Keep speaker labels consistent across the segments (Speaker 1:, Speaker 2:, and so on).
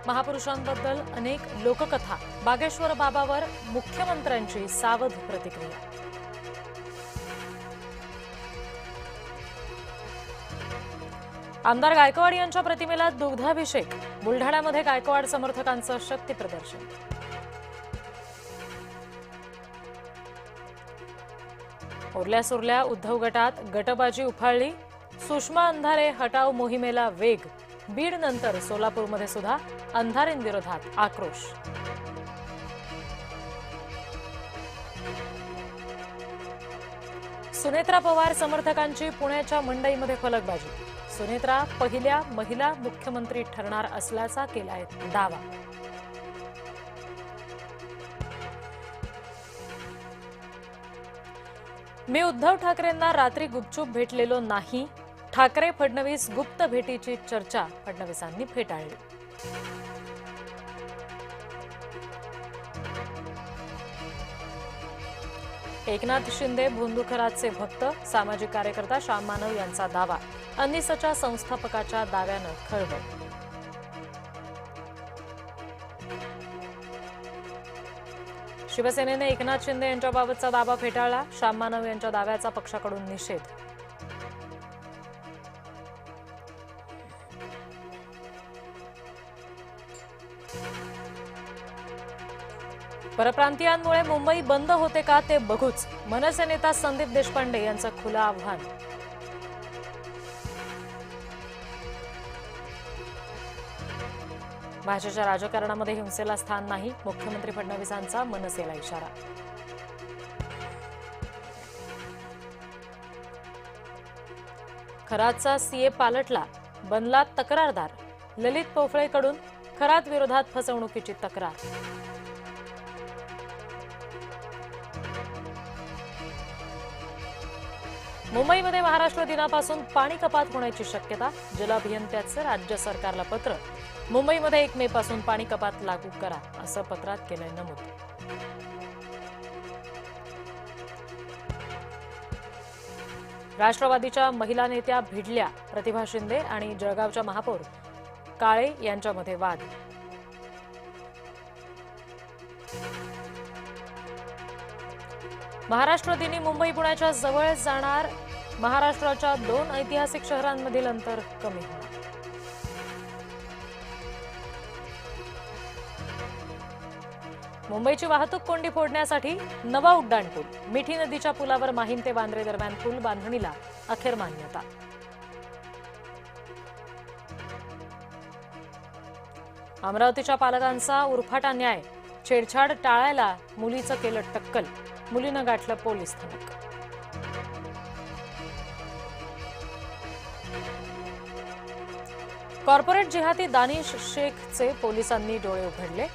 Speaker 1: महापुरुषांबद्दल अनेक लोककथा, बागेश्वर बाबावर मुख्यमंत्र्यांची सावध प्रतिक्रिया. आमदार गायकवाड यांच्या प्रतिमेला दुग्धाभिषेक. बुलढाण्यामध्ये गायकवाड समर्थकांचं शक्ती प्रदर्शन. उरल्या सुरल्या उद्धव गटात गटबाजी उफाळली. सुषमा अंधारे हटाव मोहिमेला वेग. बीड नंतर सोलापूरमध्ये सुद्धा अंधारेंविरोधात आक्रोश. सुनेत्रा पवार समर्थकांची पुण्याच्या मंडईमध्ये फलकबाजी. सुनेत्रा पहिल्या महिला मुख्यमंत्री ठरणार असल्याचा केलाय दावा. मी उद्धव ठाकरेंना रात्री गुपचूप भेटलेलो नाही. ठाकरे फडणवीस गुप्त भेटीची चर्चा फडणवीसांनी फेटाळली. एकनाथ शिंदे भोंदूखराचे भक्त. सामाजिक कार्यकर्ता श्याम मानव यांचा दावा. अनिसच्या संस्थापकाच्या दाव्यानं खळबळ. शिवसेनेने एकनाथ शिंदे यांच्याबाबतचा दावा फेटाळला. श्याम मानव यांच्या दाव्याचा पक्षाकडून निषेध. परप्रांतीयांमुळे मुंबई बंद होते का ते बघूच. मनसे नेता संदीप देशपांडे यांचं खुलं आव्हान. भाजपच्या राजकारणामध्ये हिंसेला स्थान नाही. मुख्यमंत्री फडणवीसांचा मनसेला इशारा. खरातचा सीए पालटला. बनला तक्रारदार. ललित पोफळेकडून खरात विरोधात फसवणुकीची तक्रार. मुंबईमध्ये महाराष्ट्र दिनापासून पाणी कपात होण्याची शक्यता. जलअभियंत्याचं राज्य सरकारला पत्र. मुंबईमध्ये 1 मे पासून पाणी कपात लागू करा असं पत्रात केलंय नमूद. राष्ट्रवादीच्या महिला नेत्या भिडल्या. प्रतिभा शिंदे आणि जळगावच्या महापौर काळे यांच्यामध्ये वाद. महाराष्ट्र दिनी मुंबई पुण्याच्या जवळ जाणार. महाराष्ट्राच्या 2 ऐतिहासिक शहरांमधील अंतर कमी होणार. मुंबईची वाहतूक कोंडी फोडण्यासाठी नवा उड्डाणपूल. मिठी नदीच्या पुलावर माहीम ते वांद्रे दरम्यान पूल बांधणीला अखेर मान्यता. अमरावतीच्या पालकांचा उरफाटा न्याय. छेडछाड टाळायला मुलीचं केलं टक्कल. मुलीनं गाठलं पोलीस स्थानक. कॉर्पोरेट जिहादी दानिश शेखचे पोलिसांनी डोळे उघडले.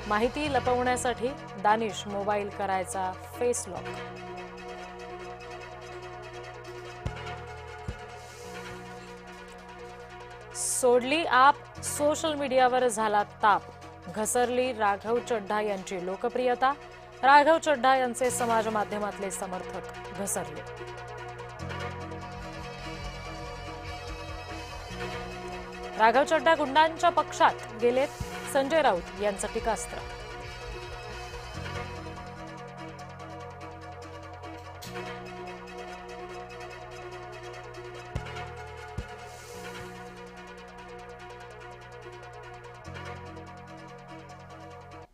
Speaker 1: माहिती लपवण्यासाठी दानिश मोबाईल करायचा फेस लॉक. सोडली आप. सोशल मीडियावर झाला ताप. घसरली राघव चड्ढा यांची लोकप्रियता. राघव चड्ढा यांचे समाज माध्यमातले समर्थक घसरले. राघव चड्ढा गुंडांच्या पक्षात गेलेत. संजय राऊत यांचं टीकास्त्र.